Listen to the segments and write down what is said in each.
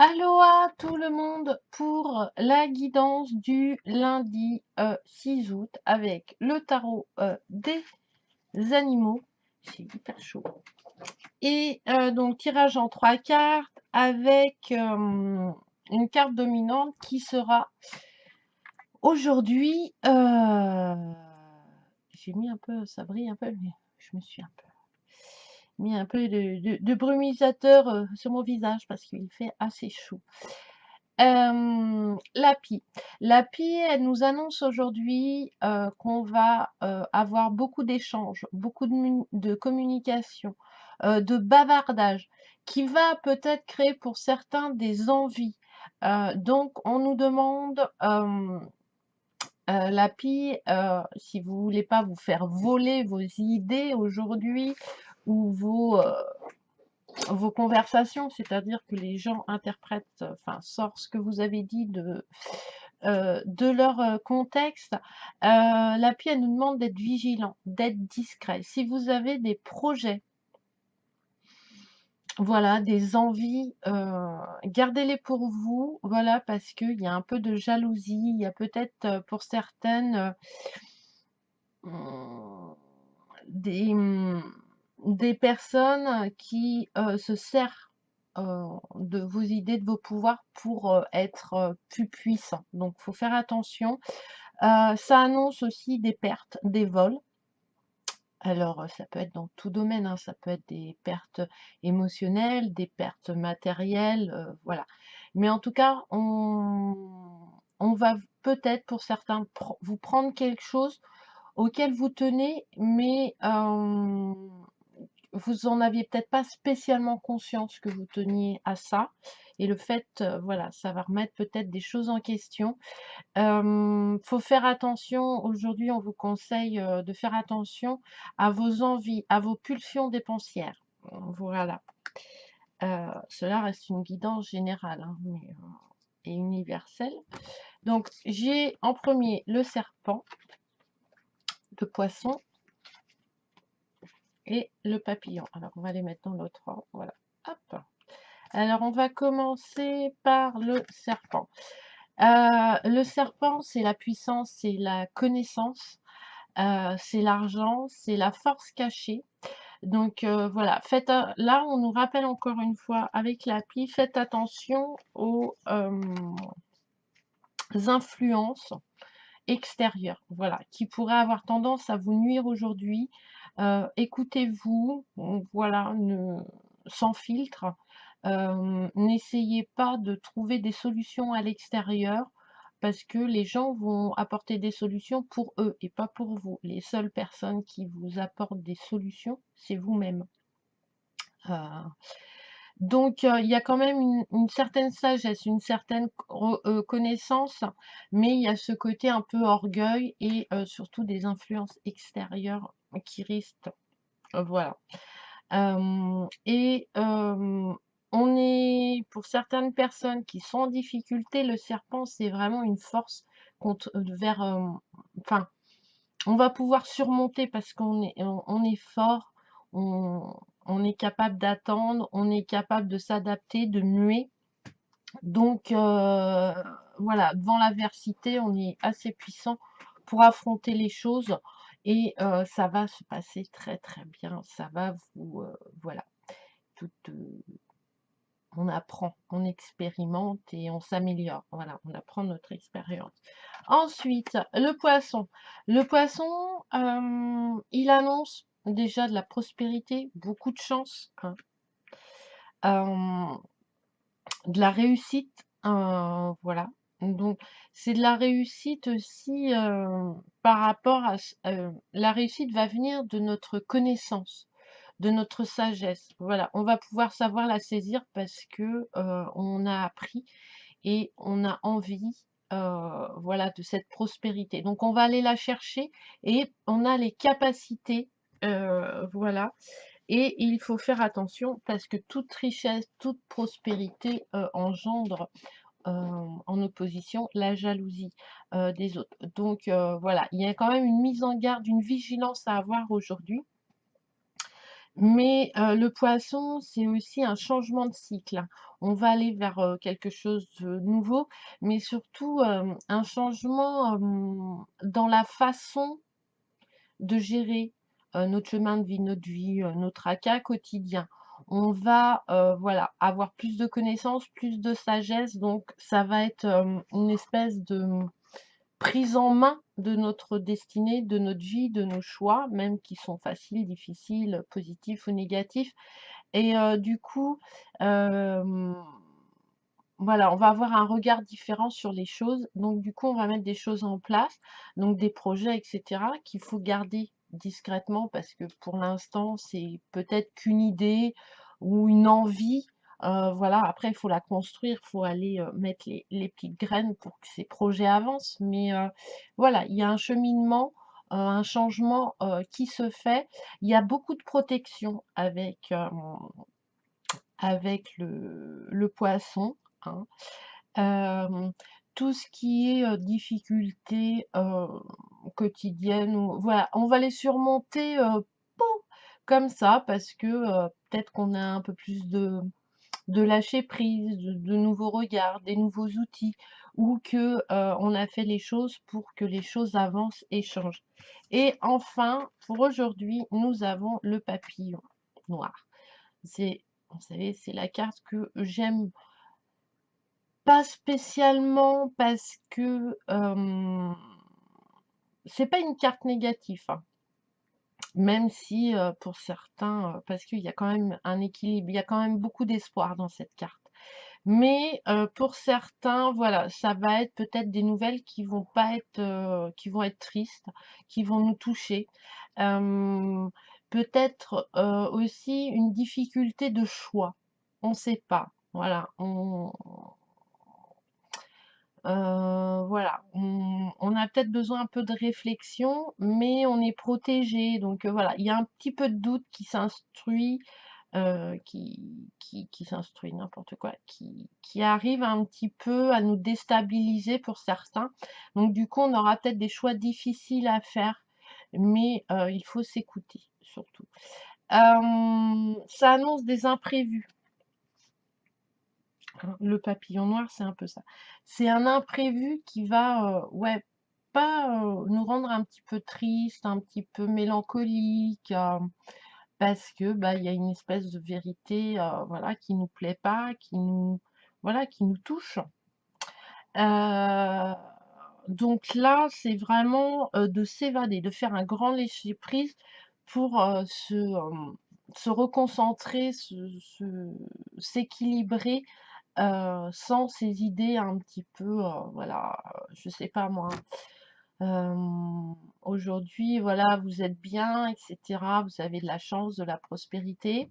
Aloha tout le monde pour la guidance du lundi 6 août avec le tarot des animaux. C'est hyper chaud. Et donc tirage en 3 cartes avec une carte dominante qui sera aujourd'hui. J'ai mis un peu, ça brille un peu, mais je me suis un peu mis un peu de brumisateur sur mon visage parce qu'il fait assez chaud. L'api. L'api, elle nous annonce aujourd'hui qu'on va avoir beaucoup d'échanges, beaucoup de communication, de bavardage, qui va peut-être créer pour certains des envies. Donc, on nous demande, l'api, si vous voulez pas vous faire voler vos idées aujourd'hui ou vos conversations, c'est-à-dire que les gens interprètent, enfin, sortent ce que vous avez dit de leur contexte. L'appui, elle nous demande d'être vigilant, d'être discret. Si vous avez des projets, voilà, des envies, gardez-les pour vous, voilà, parce qu'il y a un peu de jalousie, il y a peut-être pour certaines des, des personnes qui se servent de vos idées, de vos pouvoirs pour être plus puissants. Donc, il faut faire attention. Ça annonce aussi des pertes, des vols. Alors, ça peut être dans tout domaine, hein, ça peut être des pertes émotionnelles, des pertes matérielles, voilà. Mais en tout cas, on va peut-être pour certains vous prendre quelque chose auquel vous tenez, mais vous en aviez peut-être pas spécialement conscience que vous teniez à ça. Et le fait, voilà, ça va remettre peut-être des choses en question. Faut faire attention, aujourd'hui, on vous conseille de faire attention à vos envies, à vos pulsions dépensières. Voilà. Cela reste une guidance générale, hein, mais, et universelle. Donc, j'ai en premier le serpent, le poisson et le papillon. Alors, on va les mettre dans l'autre ordre. Voilà. Hop. Alors, on va commencer par le serpent. Le serpent, c'est la puissance, c'est la connaissance, c'est l'argent, c'est la force cachée. Donc, voilà. Là, on nous rappelle encore une fois avec l'appli, faites attention aux influences extérieures, voilà, qui pourraient avoir tendance à vous nuire aujourd'hui. Écoutez-vous, voilà, sans filtre. N'essayez pas de trouver des solutions à l'extérieur parce que les gens vont apporter des solutions pour eux et pas pour vous. Les seules personnes qui vous apportent des solutions, c'est vous-même. Euh, donc, il y a quand même une certaine sagesse, une certaine connaissance, mais il y a ce côté un peu orgueil et surtout des influences extérieures qui risquent. Voilà. Et on est, pour certaines personnes qui sont en difficulté, le serpent, c'est vraiment une force contre, vers, enfin, on va pouvoir surmonter parce on est fort, on, on est capable d'attendre, on est capable de s'adapter, de muer. Donc, voilà, devant l'adversité, on est assez puissant pour affronter les choses et ça va se passer très très bien. Ça va vous, voilà, tout, on apprend, on expérimente et on s'améliore. Voilà, on apprend notre expérience. Ensuite, le poisson. Le poisson, il annonce déjà de la prospérité, beaucoup de chance, hein. De la réussite, voilà. Donc, c'est de la réussite aussi par rapport à... la réussite va venir de notre connaissance, de notre sagesse. Voilà, on va pouvoir savoir la saisir parce que on a appris et on a envie, voilà, de cette prospérité. Donc, on va aller la chercher et on a les capacités, voilà. Et il faut faire attention parce que toute richesse, toute prospérité engendre en opposition la jalousie des autres. Donc voilà, il y a quand même une mise en garde, une vigilance à avoir aujourd'hui. Mais le poisson, c'est aussi un changement de cycle, hein. On va aller vers, quelque chose de nouveau, mais surtout, un changement, dans la façon de gérer, notre chemin de vie, notre vie, nos tracas quotidiens. On va, voilà, avoir plus de connaissances, plus de sagesse, donc ça va être, une espèce de prise en main de notre destinée, de notre vie, de nos choix, même qui sont faciles, difficiles, positifs ou négatifs. Et du coup, hem, voilà, on va avoir un regard différent sur les choses. Donc du coup, on va mettre des choses en place, donc des projets et cetera, qu'il faut garder discrètement parce que pour l'instant, c'est peut-être qu'une idée ou une envie. Voilà, après il faut la construire, il faut aller, mettre les petites graines pour que ces projets avancent. Mais voilà, il y a un cheminement, un changement, qui se fait. Il y a beaucoup de protection avec le poisson, hein. Hem, tout ce qui est, difficultés, quotidiennes ou voilà, on va les surmonter, pouf, comme ça parce que, peut-être qu'on a un peu plus de lâcher prise, de nouveaux regards, des nouveaux outils ou que, on a fait les choses pour que les choses avancent et changent. Et enfin, pour aujourd'hui, nous avons le papillon noir. C'est Vous savez, c'est la carte que j'aime pas spécialement parce que, c'est pas une carte négative, hein, même si, pour certains, parce qu'il y a quand même un équilibre, il y a quand même beaucoup d'espoir dans cette carte. Mais, pour certains, voilà, ça va être peut-être des nouvelles qui vont pas être, qui vont être tristes, qui vont nous toucher. Hem, peut-être, aussi une difficulté de choix. On ne sait pas. Voilà, voilà, on a peut-être besoin un peu de réflexion, mais on est protégé. Donc, voilà, il y a un petit peu de doute qui s'instruit, qui s'instruit, n'importe quoi, qui arrive un petit peu à nous déstabiliser pour certains. Donc du coup, on aura peut-être des choix difficiles à faire, mais il faut s'écouter surtout. Ça annonce des imprévus, hein. Le papillon noir, c'est un peu ça. C'est un imprévu qui va, ouais, pas, nous rendre un petit peu triste, un petit peu mélancolique, parce que, bah, il y a une espèce de vérité, voilà, qui nous plaît pas, qui nous voilà, qui nous touche. Heu, donc là, c'est vraiment, de s'évader, de faire un grand lâcher prise pour, se reconcentrer, s'équilibrer, sans ces idées un petit peu, voilà, je sais pas moi, aujourd'hui, voilà, vous êtes bien et cetera, vous avez de la chance, de la prospérité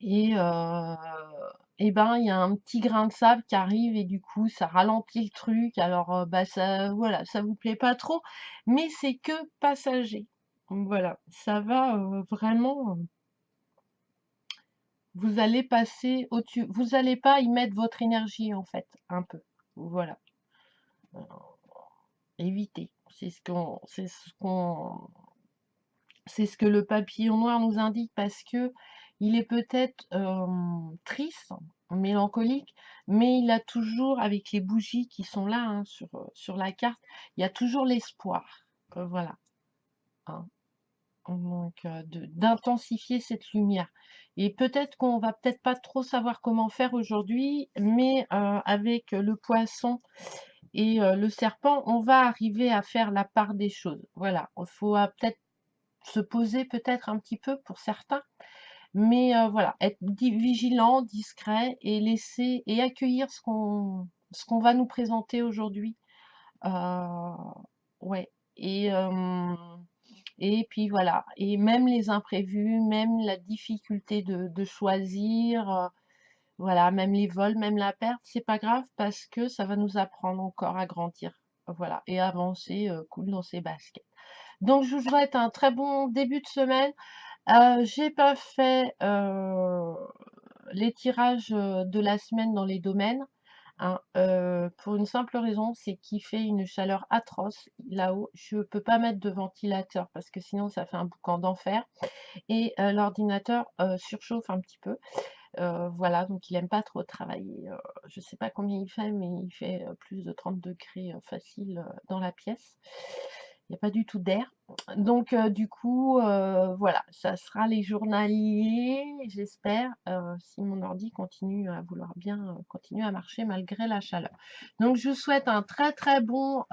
et ben, il y a un petit grain de sable qui arrive et du coup, ça ralentit le truc. Alors, bah, ça voilà, ça vous plaît pas trop, mais c'est que passager. Donc voilà, ça va, vraiment, vous allez passer au-dessus. Vous allez pas y mettre votre énergie, en fait, un peu. Voilà, heu, évitez. C'est ce que le papillon noir nous indique parce que il est peut-être, triste, mélancolique, mais il a toujours avec les bougies qui sont là, hein, sur la carte, il y a toujours l'espoir, voilà, hein. Donc de d'intensifier cette lumière et peut-être qu'on va peut-être pas trop savoir comment faire aujourd'hui, mais avec le poisson et le serpent, on va arriver à faire la part des choses. Voilà, il faut, peut-être se poser peut-être un petit peu pour certains, mais voilà, être vigilant, discret et laisser et accueillir ce qu'on va nous présenter aujourd'hui. Euh, ouais. Et, euh, et puis voilà. Et même les imprévus, même la difficulté de choisir, voilà, même les vols, même la perte, c'est pas grave parce que ça va nous apprendre encore à grandir. Voilà, et avancer cool dans ses baskets. Donc, je vous souhaite un très bon début de semaine. J'ai pas fait les tirages de la semaine dans les domaines. hein, pour une simple raison, c'est qu'il fait une chaleur atroce là-haut. Je peux pas mettre de ventilateur parce que sinon ça fait un boucan d'enfer et l'ordinateur, surchauffe un petit peu. Voilà, donc il aime pas trop travailler, je sais pas combien il fait, mais il fait, plus de 30 degrés facile, dans la pièce. Il y a pas du tout d'air. Donc du coup, voilà, ça sera les journaliers, j'espère, si mon ordi continue à vouloir bien, continuer à marcher malgré la chaleur. Donc je vous souhaite un très, très bon,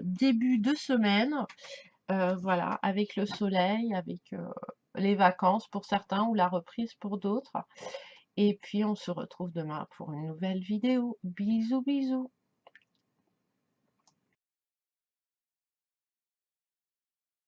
début de semaine, voilà, avec le soleil, avec, les vacances pour certains ou la reprise pour d'autres. Et puis on se retrouve demain pour une nouvelle vidéo. Bisous, bisous.